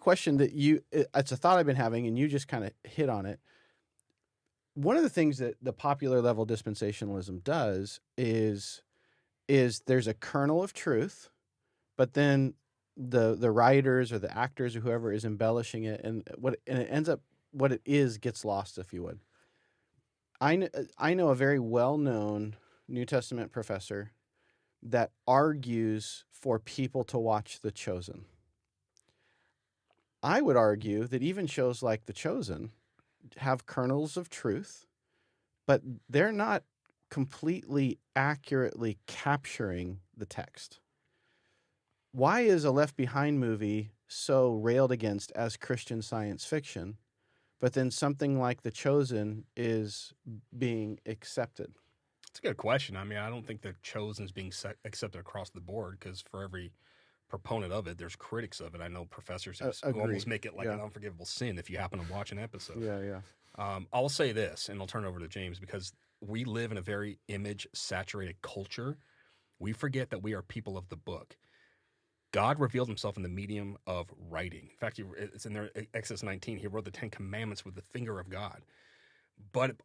question that it's a thought I've been having, and you just kind of hit on it. One of the things that the popular level dispensationalism does is there's a kernel of truth, but then the writers or the actors or whoever is embellishing it, and it ends up what it is gets lost, if you would. I know a very well-known New Testament professor that argues for people to watch The Chosen. I would argue that even shows like The Chosen have kernels of truth, but they're not completely accurately capturing the text. Why is a Left Behind movie so railed against as Christian science fiction, but then something like The Chosen is being accepted? It's a good question. I mean, I don't think The Chosen is being accepted across the board, because for every proponent of it, there's critics of it. I know professors who almost make it like an unforgivable sin if you happen to watch an episode. Yeah. I'll say this, and I'll turn it over to James, because we live in a very image-saturated culture. We forget that we are people of the book. God revealed himself in the medium of writing. In fact, it's in there, Exodus 19. He wrote the 10 Commandments with the finger of God. But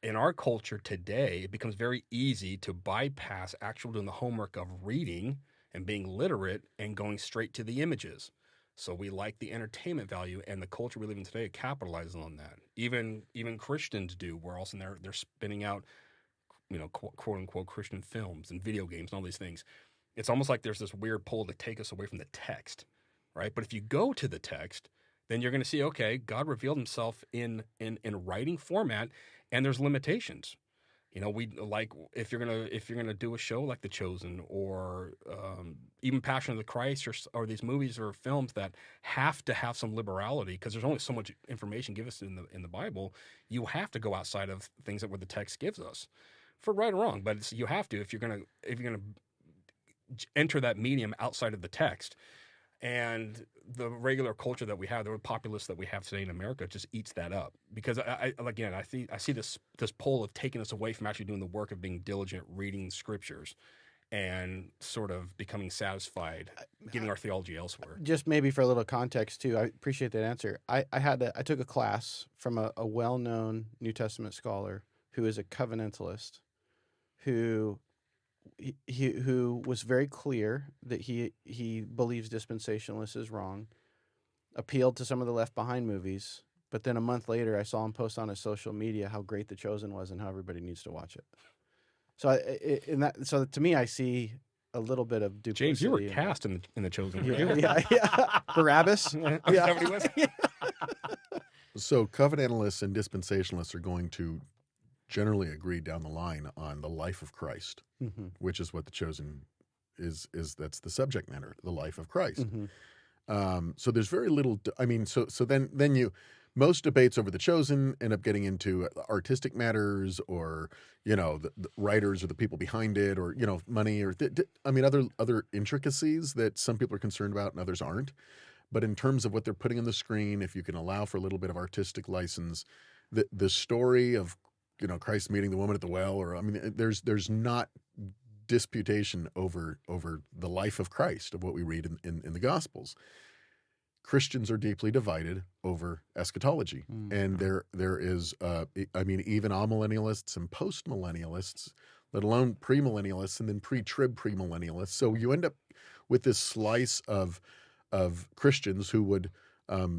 in our culture today, it becomes very easy to bypass actually doing the homework of reading and being literate and going straight to the images. So we like the entertainment value, and the culture we live in today capitalizes on that. Even Christians do. We're also they're spinning out, quote unquote Christian films and video games and all these things. It's almost like there's this weird pull to take us away from the text, right? But if you go to the text, then you're going to see, okay, God revealed himself in writing format, and there's limitations. We like if you're gonna do a show like The Chosen, or even Passion of the Christ, or these movies or films that have to have some liberality, because there's only so much information given us in the Bible. You have to go outside of things that where the text gives us, for right or wrong. But you have to if you're gonna enter that medium outside of the text. And the regular culture that we have, the populace that we have today in America, just eats that up. Because I see this pull of taking us away from actually doing the work of being diligent, reading scriptures, and sort of becoming satisfied, getting our theology elsewhere. Just maybe for a little context too, I appreciate that answer. I took a class from a well-known New Testament scholar who is a covenantalist, who was very clear that he believes dispensationalists is wrong, appealed to some of the Left Behind movies, but then a month later I saw him post on his social media how great The Chosen was and how everybody needs to watch it. So to me, I see a little bit of duplicity. James, you were cast in the Chosen. Yeah. Barabbas. Yeah. So covenantalists and dispensationalists are going to generally agree down the line on the life of Christ, which is what The Chosen is. That's the subject matter, the life of Christ. So there's very little. Then most debates over The Chosen end up getting into artistic matters, or the writers or the people behind it, or money, or other intricacies that some people are concerned about and others aren't. But in terms of what they're putting on the screen, if you can allow for a little bit of artistic license, the story of Christ meeting the woman at the well, there's not disputation over the life of Christ, of what we read in the Gospels. Christians are deeply divided over eschatology, and there is even amillennialists and postmillennialists, let alone premillennialists, and then pre-trib premillennialists. So you end up with this slice of Christians who would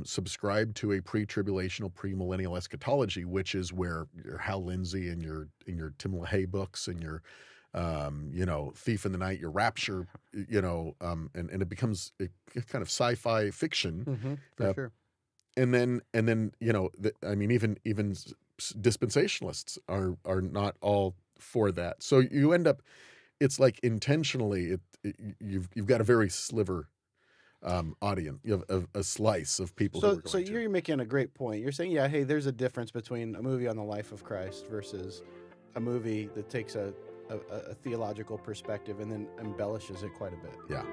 subscribe to a pre-tribulational, premillennial eschatology, which is where your Hal Lindsey and your Tim LaHaye books and your Thief in the Night, your Rapture, and it becomes a kind of sci-fi fiction. For sure. And then even dispensationalists are not all for that. So you end up, it's like intentionally you've got a very sliver audience. You have a slice of people. So you're making a great point. You're saying, hey, there's a difference between a movie on the life of Christ versus a movie that takes a theological perspective and then embellishes it quite a bit. Yeah.